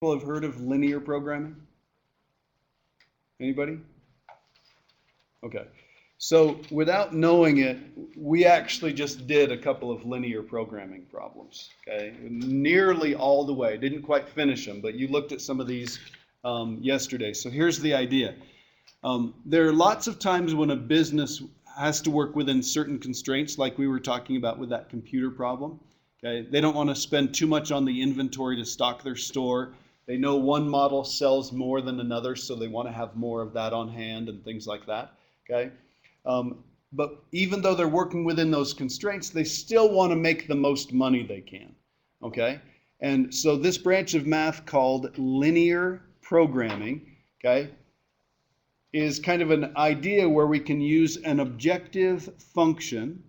People have heard of linear programming? Anybody? Okay. So without knowing it, we actually just did a couple of linear programming problems, okay? Nearly all the way. Didn't quite finish them, but you looked at some of these yesterday. So here's the idea. There are lots of times when a business has to work within certain constraints, like we were talking about with that computer problem. Okay? They don't want to spend too much on the inventory to stock their store. They know one model sells more than another, so they want to have more of that on hand and things like that. Okay? But even though they're working within those constraints, they still want to make the most money they can. Okay? And so this branch of math called linear programming, okay, is kind of an idea where we can use an objective function.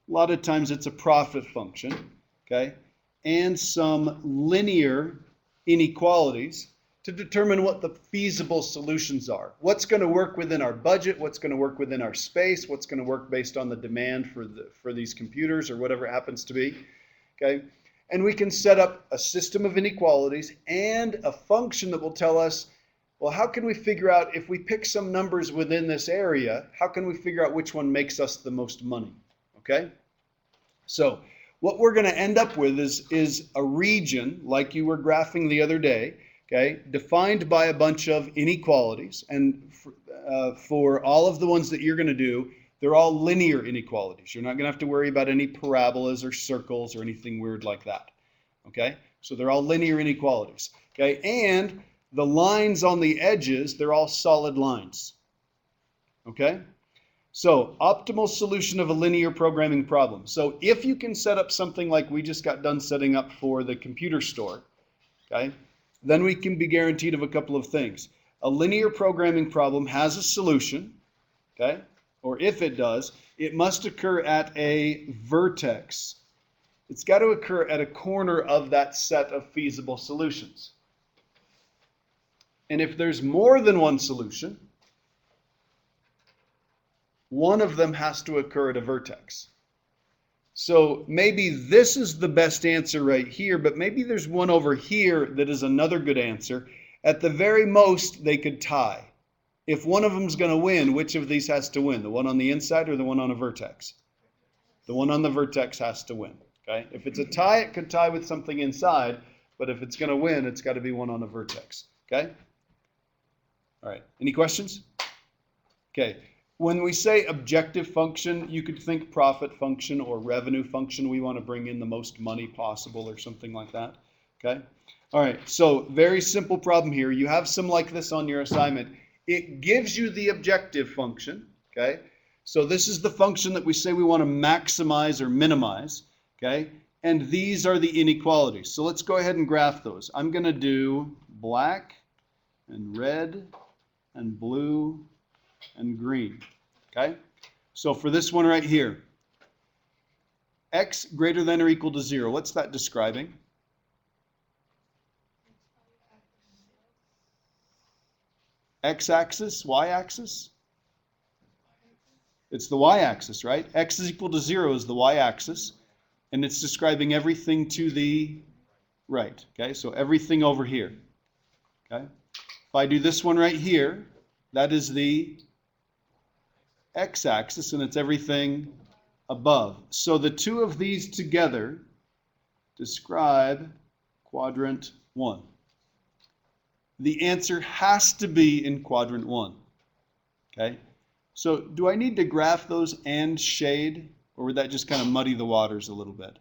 A lot of times it's a profit function, okay, and some linear inequalities to determine what the feasible solutions are. What's going to work within our budget, what's going to work within our space, what's going to work based on the demand for these computers or whatever it happens to be, okay? And we can set up a system of inequalities and a function that will tell us, well, how can we figure out if we pick some numbers within this area, how can we figure out which one makes us the most money, okay? So what we're going to end up with is a region like you were graphing the other day, okay, defined by a bunch of inequalities. And for all of the ones that you're going to do, they're all linear inequalities. You're not going to have to worry about any parabolas or circles or anything weird like that, okay? So they're all linear inequalities, okay? And the lines on the edges, they're all solid lines, okay? So optimal solution of a linear programming problem. So if you can set up something like we just got done setting up for the computer store, okay, then we can be guaranteed of a couple of things. A linear programming problem has a solution, okay, or if it does, it must occur at a vertex. It's got to occur at a corner of that set of feasible solutions. And if there's more than one solution, one of them has to occur at a vertex. So maybe this is the best answer right here, but maybe there's one over here that is another good answer. At the very most, they could tie. If one of them is going to win, which of these has to win? The one on the inside or the one on a vertex? The one on the vertex has to win. Okay? If it's a tie, it could tie with something inside, but if it's going to win, it's got to be one on a vertex. Okay? All right. Any questions? Okay. When we say objective function, you could think profit function or revenue function. We want to bring in the most money possible or something like that. Okay? All right. So very simple problem here. You have some like this on your assignment. It gives you the objective function. Okay? So this is the function that we say we want to maximize or minimize. Okay? And these are the inequalities. So let's go ahead and graph those. I'm going to do black and red and blue and green, okay? So for this one right here, x greater than or equal to 0, what's that describing? X-axis, y-axis? It's the y-axis, right? X is equal to 0 is the y-axis, and it's describing everything to the right, okay? So everything over here, okay? If I do this one right here, that is the x-axis, and it's everything above. So the two of these together describe quadrant 1. The answer has to be in quadrant 1. Okay? So do I need to graph those and shade, or would that just kind of muddy the waters a little bit?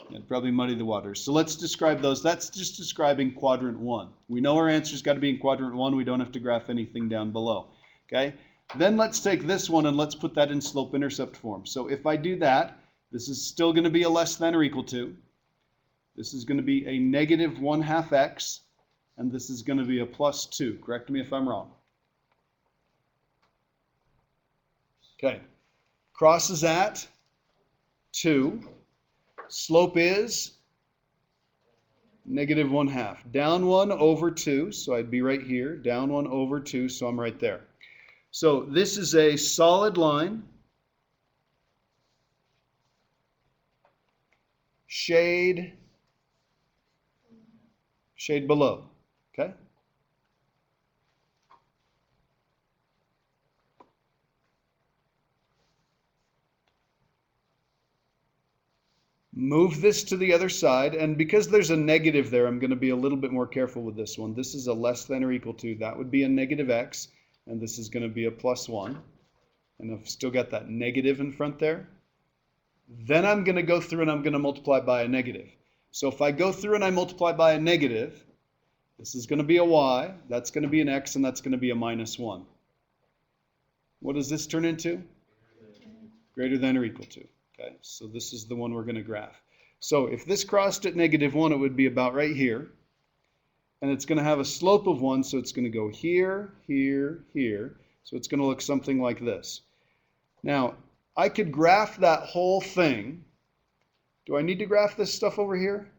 It'd probably muddy the waters. So let's describe those. That's just describing quadrant 1. We know our answer's got to be in quadrant 1. We don't have to graph anything down below. Okay? Then let's take this one and let's put that in slope-intercept form. So if I do that, this is still going to be a less than or equal to. This is going to be a negative 1/2 x, and this is going to be a plus 2. Correct me if I'm wrong. Okay. Cross is at 2. Slope is negative 1/2. Down 1 over 2, so I'd be right here. Down 1 over 2, so I'm right there. So this is a solid line. Shade shade below, okay? Move this to the other side, and because there's a negative there, I'm going to be a little bit more careful with this one. This is a less than or equal to, that would be a negative x, and this is going to be a plus 1. And I've still got that negative in front there. Then I'm going to go through and I'm going to multiply by a negative. So if I go through and I multiply by a negative, this is going to be a y, that's going to be an x, and that's going to be a minus 1. What does this turn into? Greater than or equal to. Okay, so this is the one we're going to graph. So if this crossed at -1, it would be about right here. And it's going to have a slope of 1, so it's going to go here, here, here. So it's going to look something like this. Now, I could graph that whole thing. Do I need to graph this stuff over here?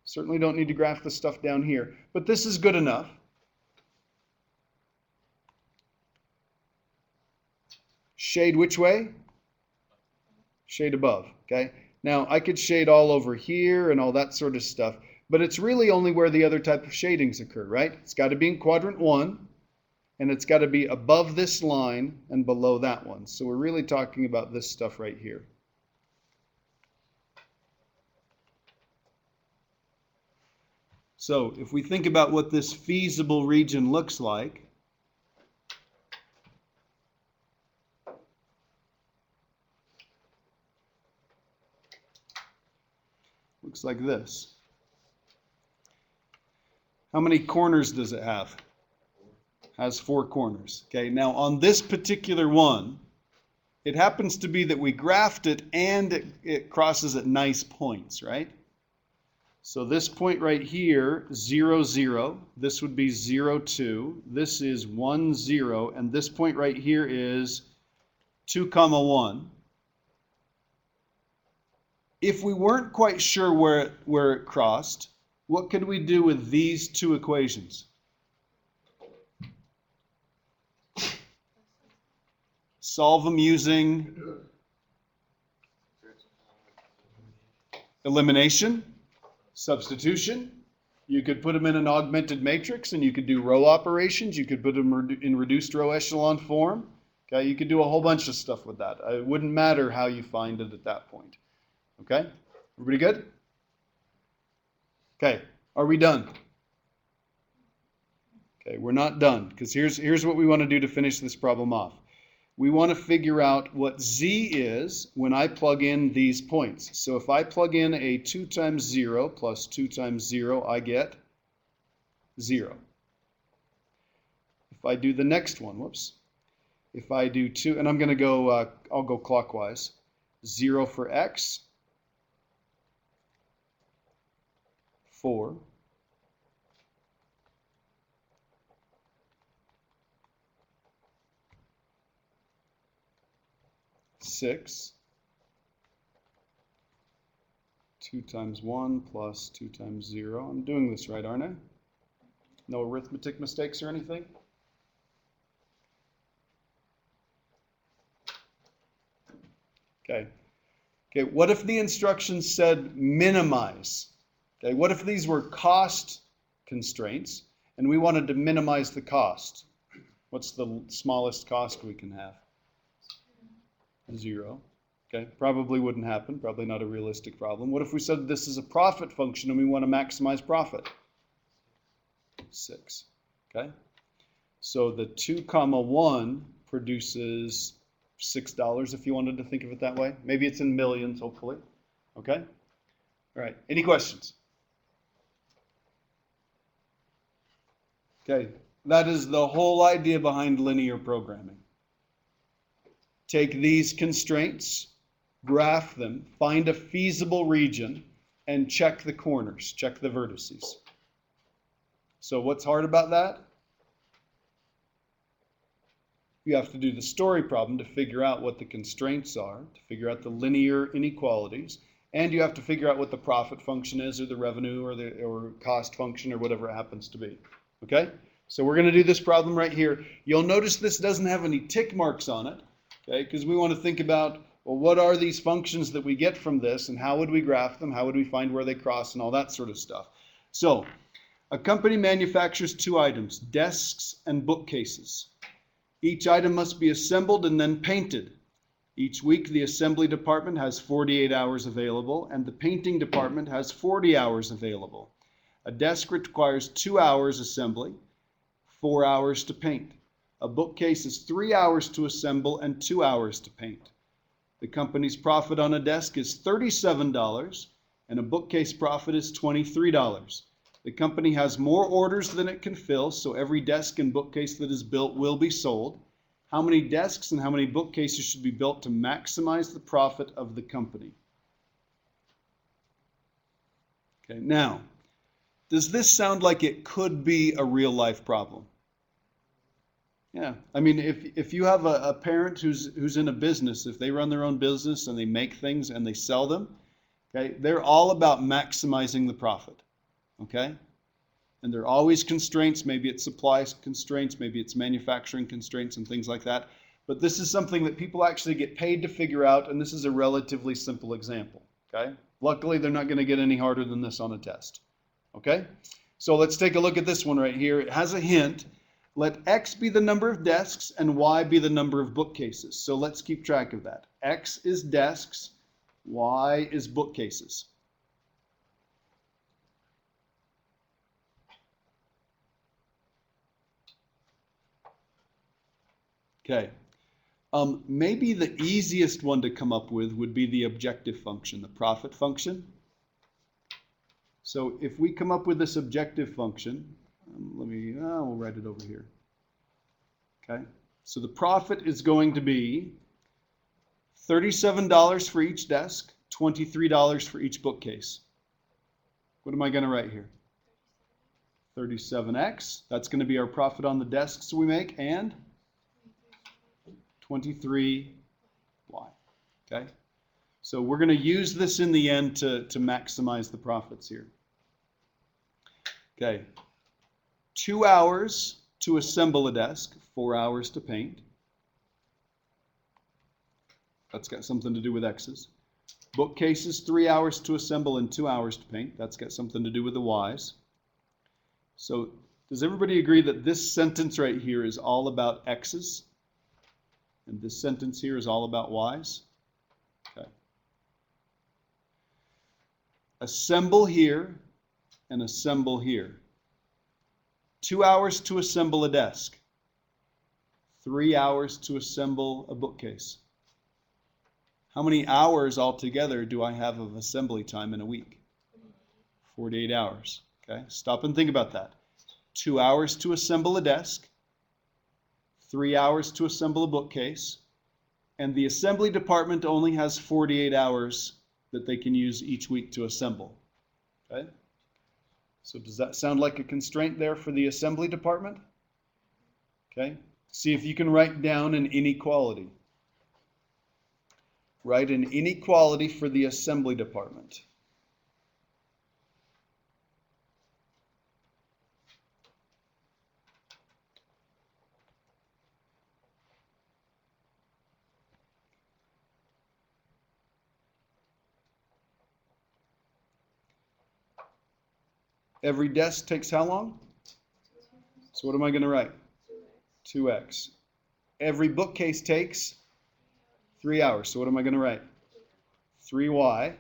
Certainly don't need to graph the stuff down here. But this is good enough. Shade which way? Shade above, okay? Now, I could shade all over here and all that sort of stuff, but it's really only where the other type of shadings occur, right? It's got to be in quadrant 1, and it's got to be above this line and below that one. So we're really talking about this stuff right here. So if we think about what this feasible region looks like, looks like this. How many corners does it have? Has 4 corners. Okay, now on this particular one, it happens to be that we graphed it and it crosses at nice points, right? So this point right here, 0, 0. This would be 0, 2. This is 1, 0. And this point right here is 2, 1. If we weren't quite sure where it crossed, what could we do with these 2 equations? Solve them using elimination, substitution. You could put them in an augmented matrix and you could do row operations. You could put them in reduced row echelon form. Okay, you could do a whole bunch of stuff with that. It wouldn't matter how you find it at that point. Okay, everybody good? Okay, are we done? Okay, we're not done, because here's what we want to do to finish this problem off. We want to figure out what z is when I plug in these points. So if I plug in a 2 times 0 plus 2 times 0, I get 0. If I do the next one, whoops. If I do 2, and I'm going to go, I'll go clockwise. 0 for x. 4. 6. 2 times 1 plus 2 times 0. I'm doing this right, aren't I? No arithmetic mistakes or anything? Okay. Okay, what if the instructions said minimize? Okay, what if these were cost constraints and we wanted to minimize the cost? What's the smallest cost we can have? 0. Okay, probably wouldn't happen, probably not a realistic problem. What if we said this is a profit function and we want to maximize profit? 6. Okay, so the 2, 1 produces $6 if you wanted to think of it that way. Maybe it's in millions, hopefully. Okay, all right, any questions? Okay, that is the whole idea behind linear programming. Take these constraints, graph them, find a feasible region, and check the corners, check the vertices. So what's hard about that? You have to do the story problem to figure out what the constraints are, to figure out the linear inequalities, and you have to figure out what the profit function is, or the revenue, or cost function, or whatever it happens to be. Okay? So we're going to do this problem right here. You'll notice this doesn't have any tick marks on it. Okay, because we want to think about, well, what are these functions that we get from this, and how would we graph them, how would we find where they cross, and all that sort of stuff. So, a company manufactures two items, desks and bookcases. Each item must be assembled and then painted. Each week, the assembly department has 48 hours available, and the painting department has 40 hours available. A desk requires 2 hours assembly, 4 hours to paint. A bookcase is 3 hours to assemble and 2 hours to paint. The company's profit on a desk is $37, and a bookcase profit is $23. The company has more orders than it can fill, so every desk and bookcase that is built will be sold. How many desks and how many bookcases should be built to maximize the profit of the company? Okay, now, does this sound like it could be a real life problem? Yeah, I mean, if you have a parent who's in a business, if they run their own business and they make things and they sell them, okay, they're all about maximizing the profit, okay? And there are always constraints. Maybe it's supply constraints, maybe it's manufacturing constraints and things like that. But this is something that people actually get paid to figure out, and this is a relatively simple example, okay? Luckily, they're not going to get any harder than this on a test, okay? So let's take a look at this one right here. It has a hint. Let X be the number of desks and Y be the number of bookcases. So let's keep track of that. X is desks, Y is bookcases. Okay. Maybe the easiest one to come up with would be the objective function, the profit function. So if we come up with this objective function, we'll write it over here. Okay. So the profit is going to be $37 for each desk, $23 for each bookcase. What am I going to write here? 37x. That's going to be our profit on the desks we make, and 23y. Okay? So we're going to use this in the end to maximize the profits here. Okay. 2 hours to assemble a desk, 4 hours to paint. That's got something to do with X's. Bookcases, 3 hours to assemble and 2 hours to paint. That's got something to do with the Y's. So does everybody agree that this sentence right here is all about X's? And this sentence here is all about Y's? Okay. Assemble here and assemble here. 2 hours to assemble a desk. 3 hours to assemble a bookcase. How many hours altogether do I have of assembly time in a week? 48 hours. Okay, stop and think about that. 2 hours to assemble a desk. 3 hours to assemble a bookcase. And the assembly department only has 48 hours that they can use each week to assemble. Okay? So does that sound like a constraint there for the assembly department? Okay. See if you can write down an inequality. Write an inequality for the assembly department. Every desk takes how long? So what am I going to write? 2x. Every bookcase takes 3 hours. So what am I going to write? 3y.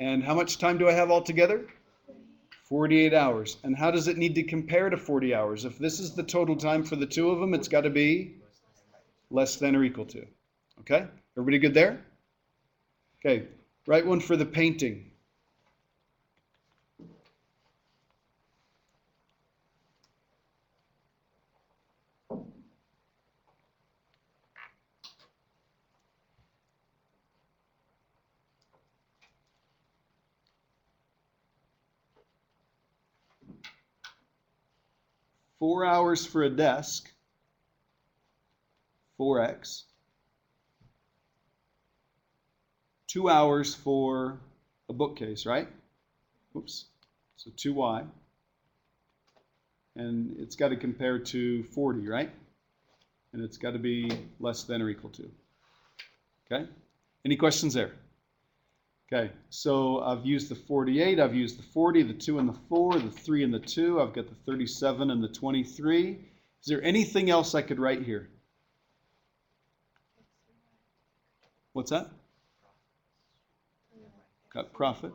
And how much time do I have altogether? 48 hours. And how does it need to compare to 40 hours? If this is the total time for the two of them, it's got to be less than or equal to. Okay? Everybody good there? Okay. Write one for the painting. Four hours for a desk, 4x. 2 hours for a bookcase, right? Oops. So 2y. And it's got to compare to 40, right? And it's got to be less than or equal to. Okay? Any questions there? Okay, so I've used the 48, I've used the 40, the 2 and the 4, the 3 and the 2, I've got the 37 and the 23. Is there anything else I could write here? What's that? Got profit.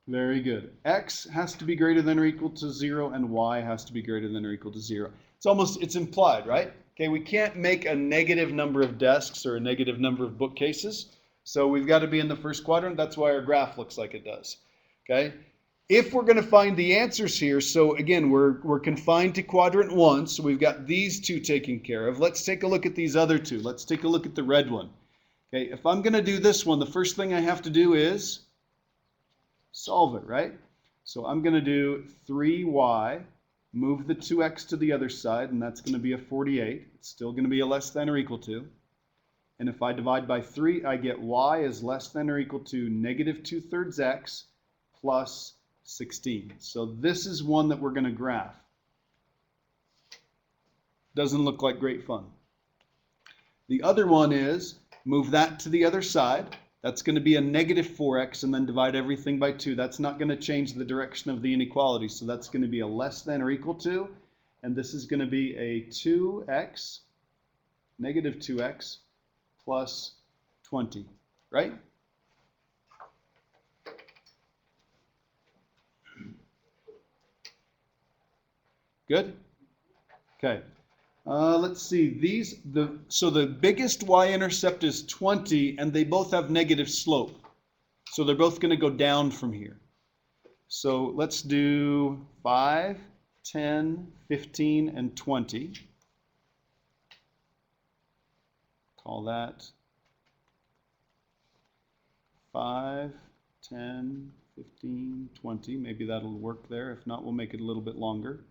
Very good. X has to be greater than or equal to 0, and Y has to be greater than or equal to 0. It's implied, right? Okay, we can't make a negative number of desks or a negative number of bookcases. So we've got to be in the first quadrant. That's why our graph looks like it does. Okay? If we're going to find the answers here, so again, we're confined to quadrant 1, so we've got these two taken care of. Let's take a look at these other two. Let's take a look at the red one. Okay, if I'm going to do this one, the first thing I have to do is solve it, right? So I'm going to do 3y, move the 2x to the other side, and that's going to be a 48. It's still going to be a less than or equal to. And if I divide by 3, I get y is less than or equal to negative 2/3 x plus 16. So this is one that we're going to graph. Doesn't look like great fun. The other one is move that to the other side. That's going to be a negative 4x and then divide everything by 2. That's not going to change the direction of the inequality. So that's going to be a less than or equal to. And this is going to be a 2x, negative 2x, plus 20, right? Good? Okay. Let's see. So the biggest y-intercept is 20, and they both have negative slope. So they're both going to go down from here. So let's do 5, 10, 15, and 20. Call that 5, 10, 15, 20. Maybe that'll work there. If not, we'll make it a little bit longer.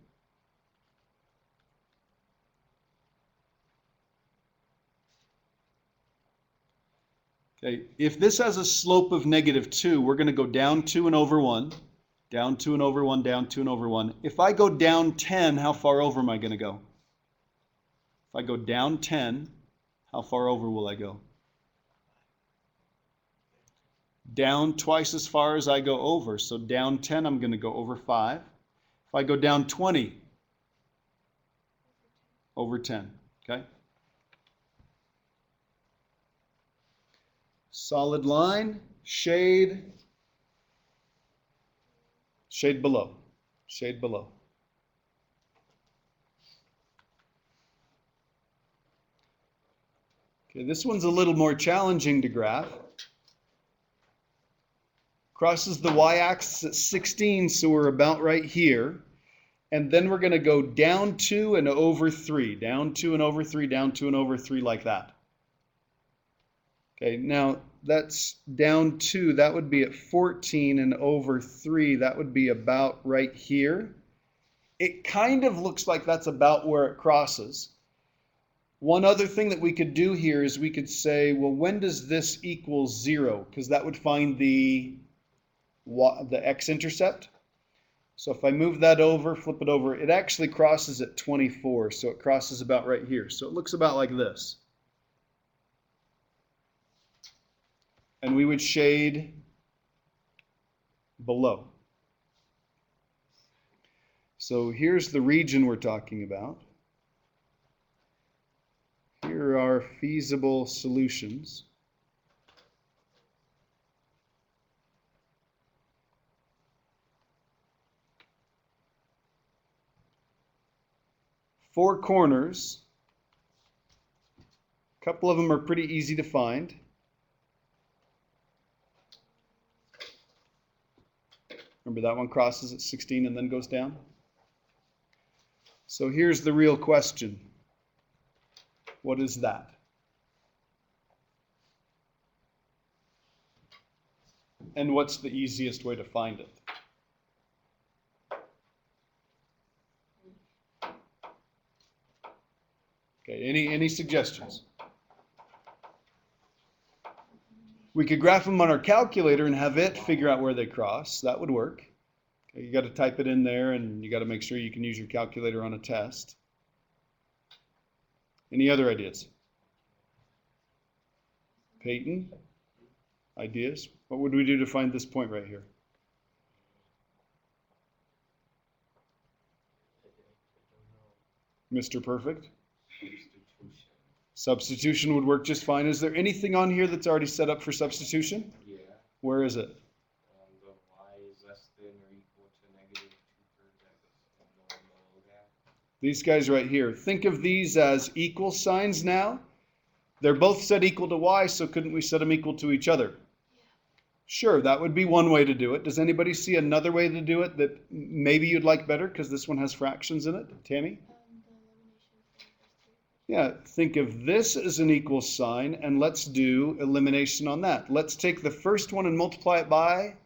Okay, if this has a slope of negative 2, we're going to go down 2 and over 1, down 2 and over 1, down 2 and over 1. If I go down 10, how far over am I going to go? If I go down 10, how far over will I go? Down twice as far as I go over. So down 10, I'm going to go over 5. If I go down 20, over 10, okay? Solid line, shade, shade below, shade below. Okay, this one's a little more challenging to graph. Crosses the y-axis at 16, so we're about right here. And then we're going to go down 2 and over 3, down 2 and over 3, down 2 and over 3 like that. Okay, now that's down 2, that would be at 14, and over 3, that would be about right here. It kind of looks like that's about where it crosses. One other thing that we could do here is we could say, well, when does this equal 0? Because that would find the x-intercept. So if I move that over, flip it over, it actually crosses at 24, so it crosses about right here. So it looks about like this. And we would shade below. So here's the region we're talking about. Here are feasible solutions. Four corners. A couple of them are pretty easy to find. Remember that one crosses at 16 and then goes down? So here's the real question. What is that? And what's the easiest way to find it? Okay, any suggestions? We could graph them on our calculator and have it figure out where they cross. That would work. Okay, you got to type it in there, and you got to make sure you can use your calculator on a test. Any other ideas? Peyton? Ideas? What would we do to find this point right here? Mr. Perfect? Substitution would work just fine. Is there anything on here that's already set up for substitution? Yeah. Where is it? The y is less than or equal to negative 2/3 x normal that. These guys right here. Think of these as equal signs now. They're both set equal to y, so couldn't we set them equal to each other? Sure, that would be one way to do it. Does anybody see another way to do it that maybe you'd like better because this one has fractions in it? Tammy? Yeah, think of this as an equal sign, and let's do elimination on that. Let's take the first one and multiply it by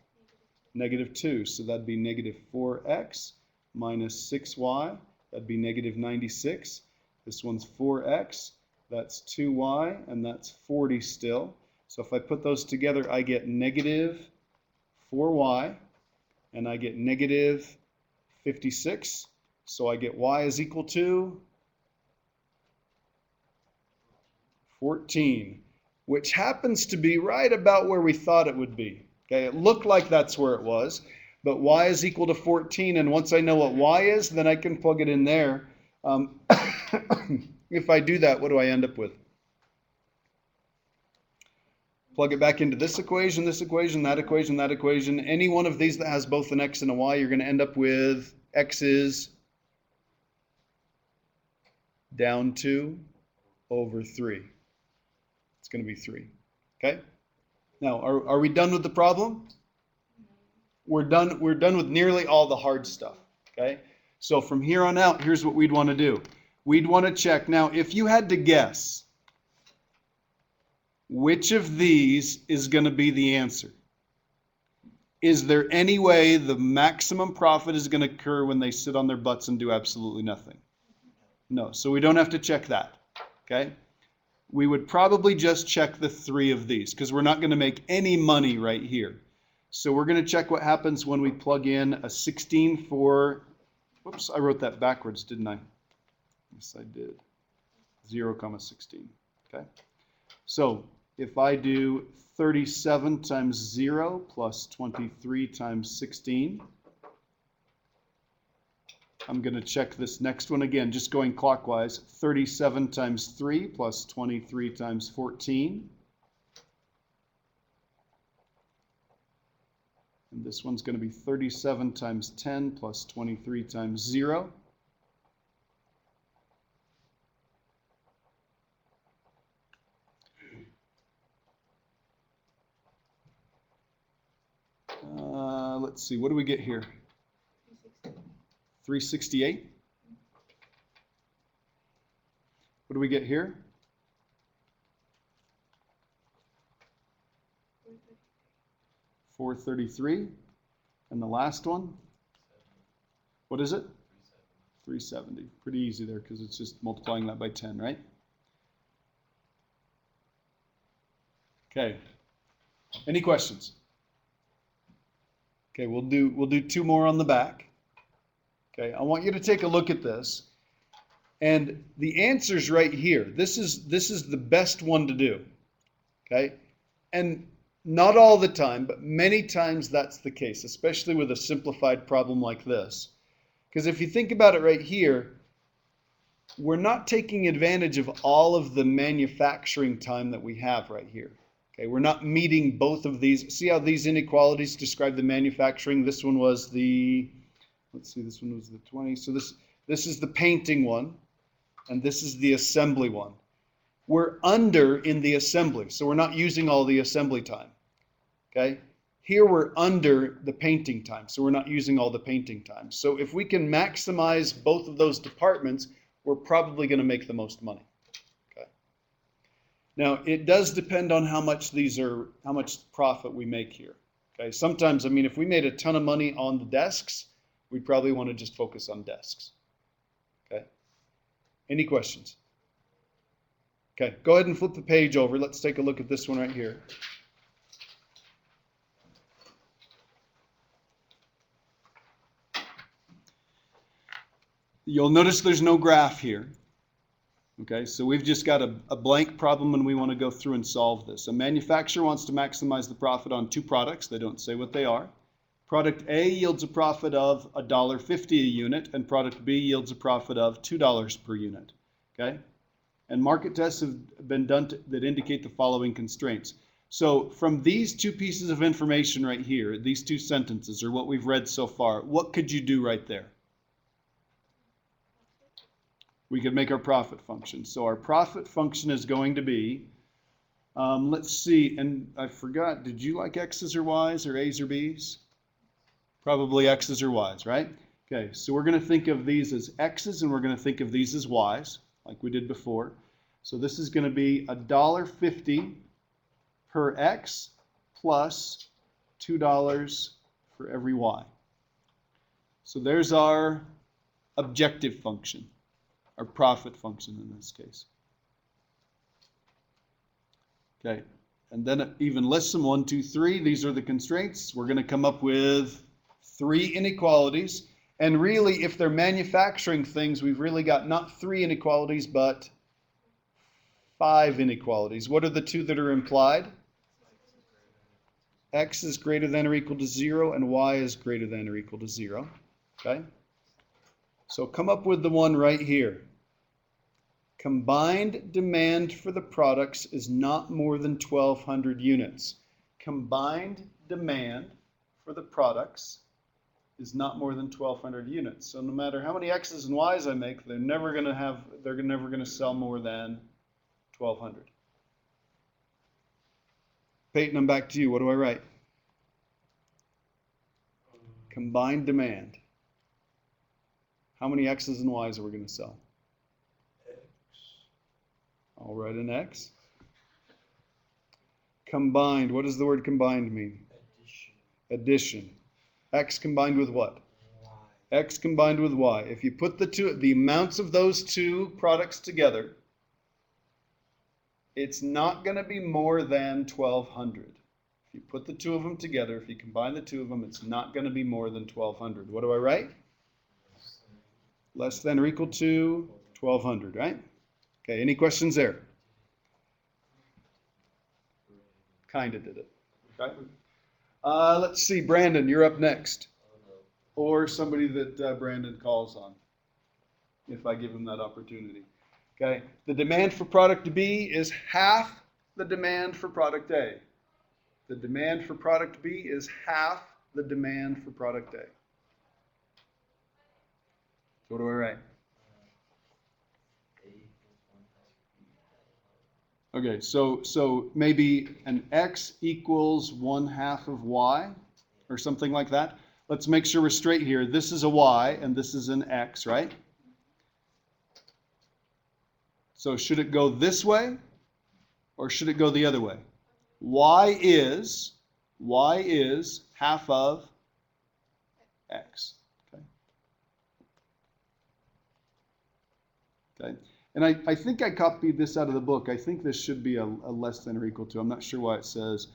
-2. So that'd be -4x minus 6y. That'd be -96. This one's 4x. That's 2y, and that's 40 still. So if I put those together, I get -4y, and I get -56. So I get y is equal to 14, which happens to be right about where we thought it would be. Okay, it looked like that's where it was, but y is equal to 14, and once I know what y is, then I can plug it in there. If I do that, what do I end up with? Plug it back into this equation, that equation, that equation. Any one of these that has both an x and a y, you're going to end up with x is down 2 over 3. It's going to be 3. Okay? Now, are we done with the problem? We're done with nearly all the hard stuff. Okay? So from here on out, here's what we'd want to do. We'd want to check. Now, if you had to guess, which of these is going to be the answer? Is there any way the maximum profit is going to occur when they sit on their butts and do absolutely nothing? No. So we don't have to check that. Okay? We would probably just check the 3 of these because we're not going to make any money right here. So we're going to check what happens when we plug in a 16 for, whoops, I wrote that backwards, didn't I? Yes, I did. 0, 16. Okay? So if I do 37 times 0 plus 23 times 16, I'm going to check this next one again, just going clockwise. 37 times 3 plus 23 times 14. And this one's going to be 37 times 10 plus 23 times 0. Let's see, what do we get here? 368. What do we get here? 433. And the last one? What is it? 370. Pretty easy there because it's just multiplying that by 10, right? Okay. Any questions? Okay, we'll do 2 more on the back. Okay, I want you to take a look at this. And the answer's right here. This is the best one to do. Okay? And not all the time, but many times that's the case, especially with a simplified problem like this. Because if you think about it right here, we're not taking advantage of all of the manufacturing time that we have right here. Okay, we're not meeting both of these. See how these inequalities describe the manufacturing? This one was the, let's see, this one was the 20. So this is the painting one, and this is the assembly one. We're under in the assembly, so we're not using all the assembly time. Okay? Here we're under the painting time, so we're not using all the painting time. So if we can maximize both of those departments, we're probably going to make the most money. Okay? Now, it does depend on how much profit we make here. Okay? Sometimes, I mean, if we made a ton of money on the desks, we'd probably want to just focus on desks. Okay? Any questions? Okay, go ahead and flip the page over. Let's take a look at this one right here. You'll notice there's no graph here. Okay, so we've just got a blank problem and we want to go through and solve this. A manufacturer wants to maximize the profit on two products. They don't say what they are. Product A yields a profit of $1.50 a unit, and product B yields a profit of $2 per unit. Okay? And market tests have been done that indicate the following constraints. So from these two pieces of information right here, these two sentences, or what we've read so far, what could you do right there? We could make our profit function. So our profit function is going to be, let's see, and I forgot, did you like X's or Y's or A's or B's? Probably X's or Y's, right? Okay, so we're going to think of these as X's and we're going to think of these as Y's, like we did before. So this is going to be $1.50 per X plus $2 for every Y. So there's our objective function, our profit function in this case. Okay, and then it even lists them, 1, 2, 3. These are the constraints. We're going to come up with 3 inequalities. And really, if they're manufacturing things, we've really got not 3 inequalities, but 5 inequalities. What are the 2 that are implied? X is greater than or equal to 0, and Y is greater than or equal to 0. Okay? So come up with the one right here. Combined demand for the products is not more than 1,200 units. Combined demand for the products is not more than 1,200 units. So no matter how many X's and Y's I make, they're never going to sell more than 1,200. Peyton, I'm back to you. What do I write? Combined demand. How many X's and Y's are we going to sell? X. I'll write an X. Combined. What does the word combined mean? Addition. X combined with what? Y. X combined with Y. If you put the amounts of those 2 products together, it's not going to be more than 1,200. If you put the 2 of them together, if you combine the 2 of them, it's not going to be more than 1,200. What do I write? Less than or equal to 1,200, right? Okay, any questions there? Kind of did it. Okay. Let's see, Brandon, you're up next. Or somebody that Brandon calls on, if I give him that opportunity. Okay, the demand for product B is half the demand for product A. The demand for product B is half the demand for product A. So what do I write? Okay, so maybe an X equals 1/2 of Y or something like that. Let's make sure we're straight here. This is a Y and this is an X, right? So should it go this way or should it go the other way? Y is half of X. Okay. And I think I copied this out of the book. I think this should be a less than or equal to. I'm not sure why it says.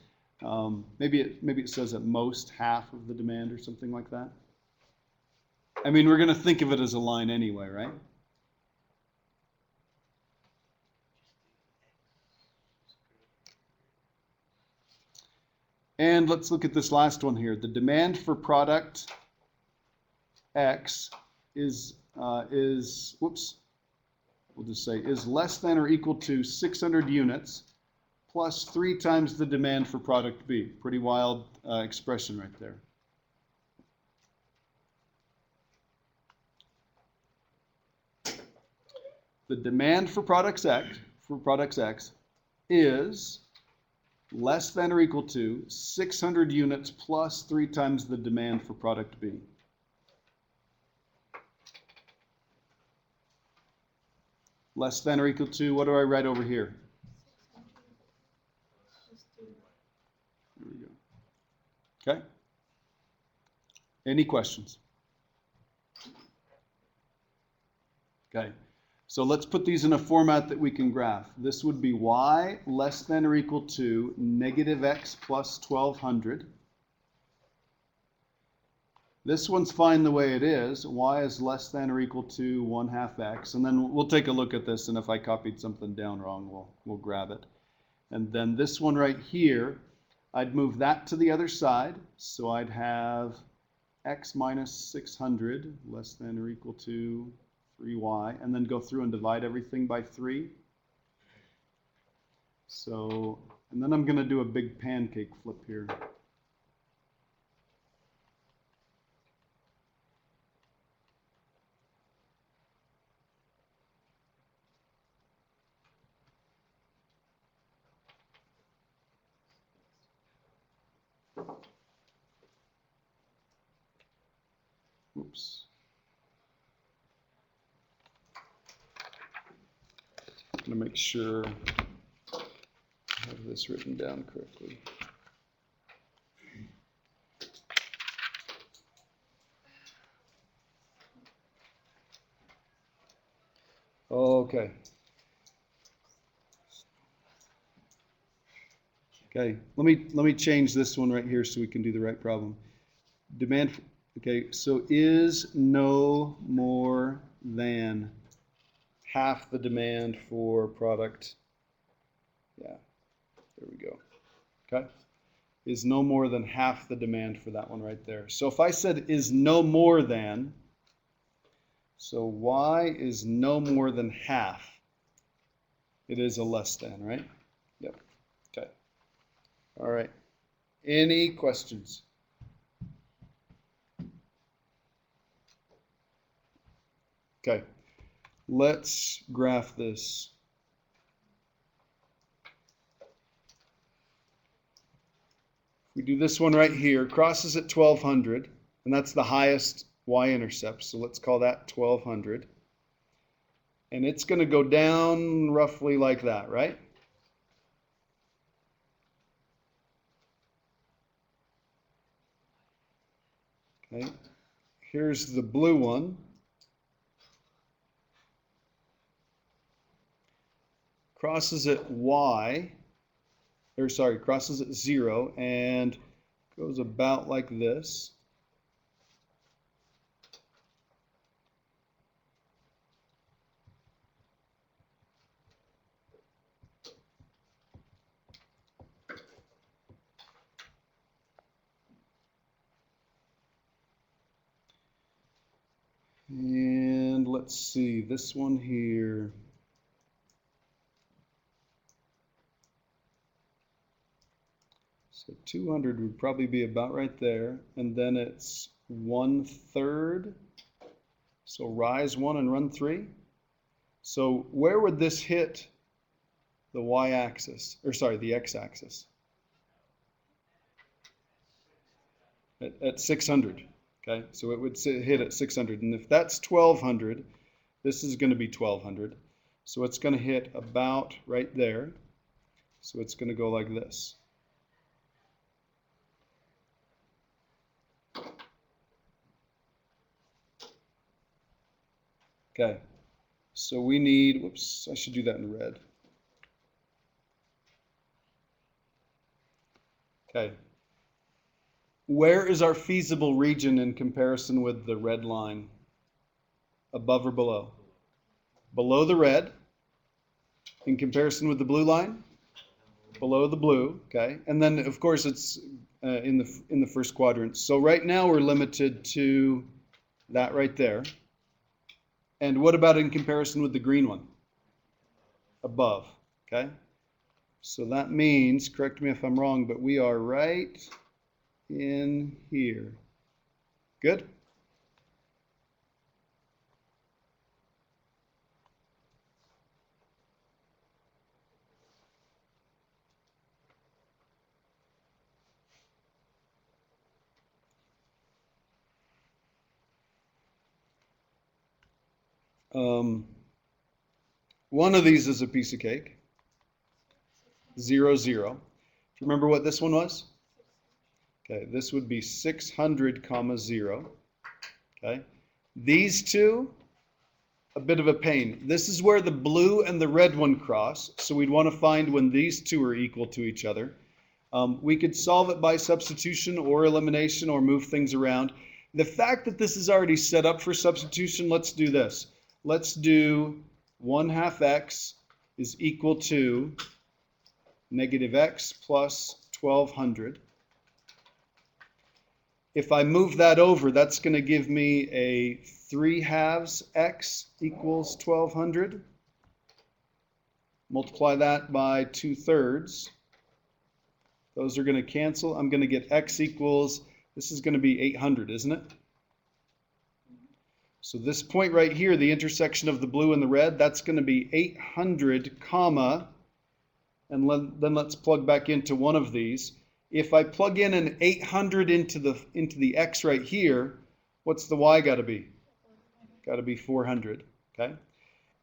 Maybe it says at most half of the demand or something like that. I mean, we're going to think of it as a line anyway, right? And let's look at this last one here. The demand for product X is we'll just say is less than or equal to 600 units plus 3 times the demand for product B. Pretty wild expression right there. The demand for products X is less than or equal to 600 units plus 3 times the demand for product B. Less than or equal to, what do I write over here? There we go. Okay. Any questions? Okay. So let's put these in a format that we can graph. This would be Y less than or equal to negative X plus 1,200. This one's fine the way it is. Y is less than or equal to 1/2 x. And then we'll take a look at this, and if I copied something down wrong, we'll grab it. And then this one right here, I'd move that to the other side. So I'd have x minus 600 less than or equal to 3y, and then go through and divide everything by 3. So, and then I'm going to do a big pancake flip here. Oops. I'm going to make sure I have this written down correctly. Okay. Okay, let me change this one right here so we can do the right problem. Demand, okay, so is no more than half the demand for product. Yeah, there we go. Okay, is no more than half the demand for that one right there. So if I said is no more than, so y is no more than half, it is a less than, right? Yep. Okay. All right. Any questions? Okay. Let's graph this. We do this one right here, crosses at 1200, and that's the highest y-intercept, so let's call that 1200. And it's going to go down roughly like that, right? Okay, here's the blue one. Crosses at y, or sorry, crosses at 0 and goes about like this. And let's see, this one here. So 200 would probably be about right there. And then it's 1/3. So rise 1 and run 3. So where would this hit the y-axis, or sorry, the x-axis? At 600. Okay, so it would hit at 600, and if that's 1200, this is going to be 1200. So it's going to hit about right there. So it's going to go like this. Okay, so we need, whoops, I should do that in red. Okay. Where is our feasible region in comparison with the red line? Above or below? Below the red. In comparison with the blue line? Below the blue, okay. And then, of course, it's in the first quadrant. So right now we're limited to that right there. And what about in comparison with the green one? Above, okay. So that means, correct me if I'm wrong, but we are right in here. Good? One of these is a piece of cake. 0, 0. Do you remember what this one was? Okay, this would be 600, 0. Okay, these two, a bit of a pain. This is where the blue and the red one cross, so we'd want to find when these two are equal to each other. We could solve it by substitution or elimination or move things around. The fact that this is already set up for substitution, let's do this. Let's do 1/2 x is equal to negative x plus 1200. If I move that over, that's going to give me a 3/2 x equals 1200. Multiply that by 2/3. Those are going to cancel. I'm going to get x equals, this is going to be 800, isn't it? So this point right here, the intersection of the blue and the red, that's going to be 800, comma, and then let's plug back into one of these. If I plug in an 800 into the x right here, what's the y got to be? Got to be 400, okay?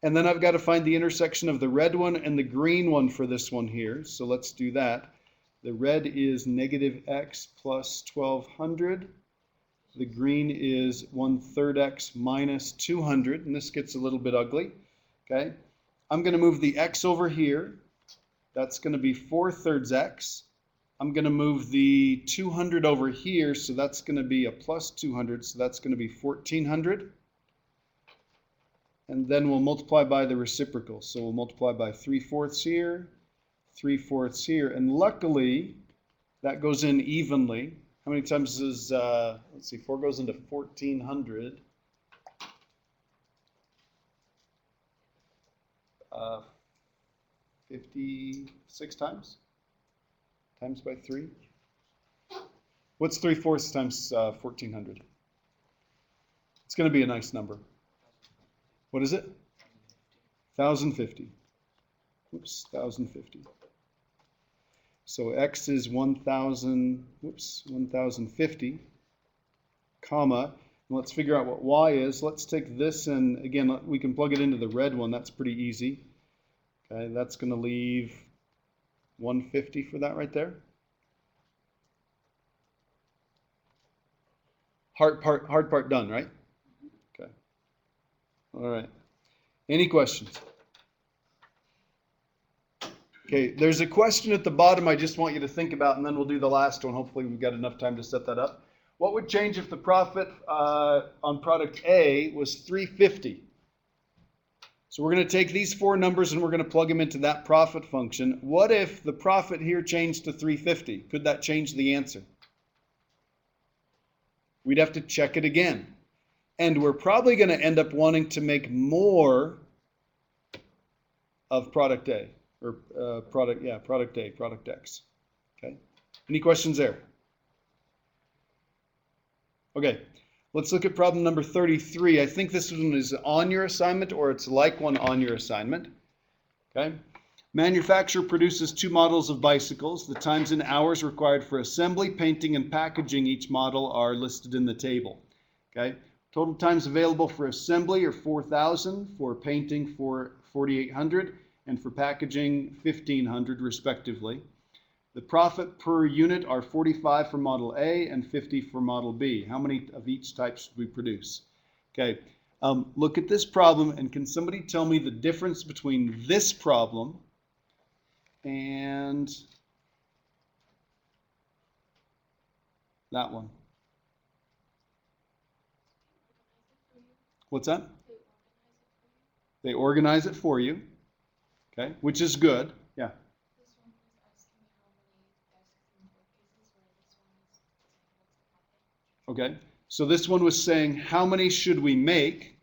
And then I've got to find the intersection of the red one and the green one for this one here. So let's do that. The red is negative x plus 1200. The green is 1/3 x minus 200, and this gets a little bit ugly, okay? I'm going to move the x over here. That's going to be 4/3 x. I'm going to move the 200 over here, so that's going to be a plus 200, so that's going to be 1400. And then we'll multiply by the reciprocal. So we'll multiply by 3/4 here, 3/4 here, and luckily that goes in evenly. How many times is, let's see, 4 goes into 1400. 56 times? Times by 3? What's 3/4 times 1400? It's going to be a nice number. What is it? 1050. Oops, 1050. So x is 1050, comma, and let's figure out what y is. Let's take this, and again, we can plug it into the red one. That's pretty easy. Okay, that's going to leave 150 for that right there. Hard part done, right? Okay. All right. Any questions? Okay, there's a question at the bottom I just want you to think about, and then we'll do the last one. Hopefully we've got enough time to set that up. What would change if the profit on product A was 350? So we're going to take these 4 numbers and we're going to plug them into that profit function. What if the profit here changed to 350? Could that change the answer? We'd have to check it again. And we're probably going to end up wanting to make more of product A. Or product A, product X. Okay. Any questions there? Okay. Let's look at problem number 33. I think this one is on your assignment, or it's like one on your assignment. Okay. Manufacturer produces 2 models of bicycles. The times in hours required for assembly, painting, and packaging each model are listed in the table. Okay. Total times available for assembly are 4,000, for painting 4,800, and for packaging 1,500 respectively. The profit per unit are 45 for model A and 50 for model B. How many of each type should we produce? Okay, look at this problem, and can somebody tell me the difference between this problem and that one? What's that? They organize it for you. Okay, which is good. Yeah. This one was asking me how many desks in 4 pieces, where this one is saying what's the profit. Okay, so this one was saying how many should we make,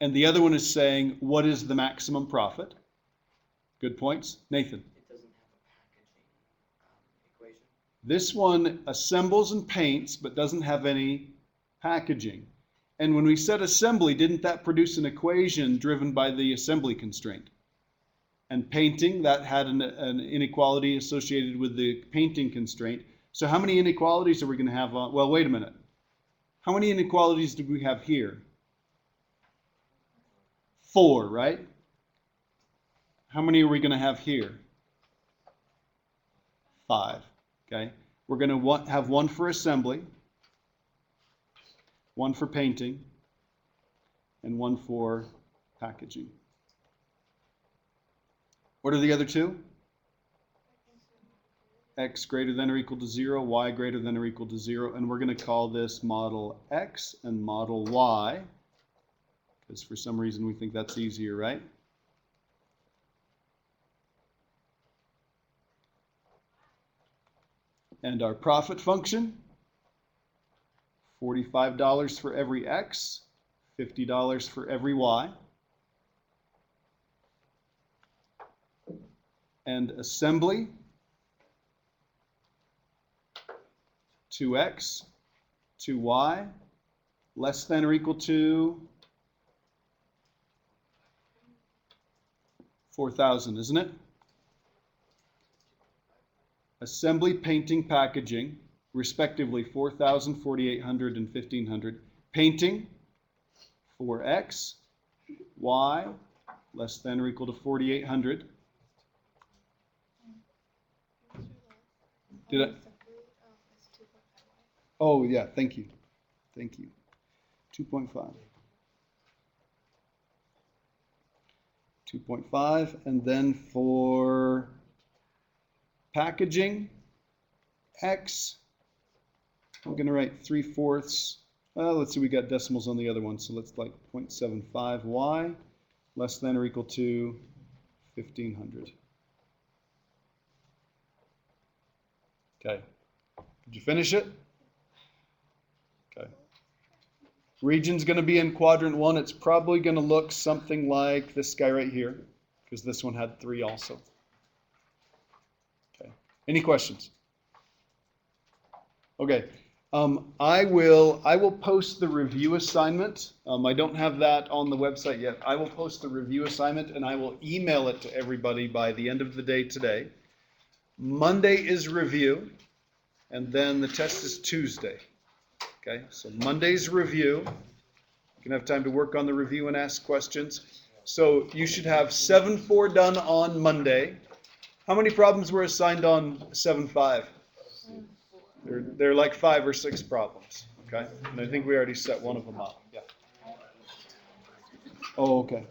and the other one is saying what is the maximum profit. Good points. Nathan. It doesn't have a packaging equation. This one assembles and paints, but doesn't have any packaging. And when we said assembly, didn't that produce an equation driven by the assembly constraint? And painting, that had an inequality associated with the painting constraint. So how many inequalities are we going to have? Well, wait a minute. How many inequalities do we have here? 4, right? How many are we going to have here? 5. Okay. We're going to have 1 for assembly, 1 for painting, and 1 for packaging. What are the other 2? x greater than or equal to 0, y greater than or equal to 0, and we're going to call this model x and model y, because for some reason we think that's easier, right? And our profit function, $45 for every x, $50 for every y. And assembly, 2x, 2y, less than or equal to 4,000, isn't it? Assembly, painting, packaging, respectively 4,000, 4,800, and 1,500. Painting, 4x, y, less than or equal to 4,800. Did I? Oh, yeah, thank you. Thank you. 2.5. 2.5, and then for packaging, x, I'm going to write 3/4. Let's see, we got decimals on the other one, so let's like 0.75 y, less than or equal to 1,500. Okay. Did you finish it? Okay. Region's going to be in quadrant 1. It's probably going to look something like this guy right here, because this one had 3 also. Okay. Any questions? Okay. I will post the review assignment. I don't have that on the website yet. I will post the review assignment and I will email it to everybody by the end of the day today. Monday is review, and then the test is Tuesday. Okay, so Monday's review. You can have time to work on the review and ask questions. So you should have 7-4 done on Monday. How many problems were assigned on 7-5? They're like 5 or 6 problems. Okay, and I think we already set one of them up. Yeah. Oh, okay.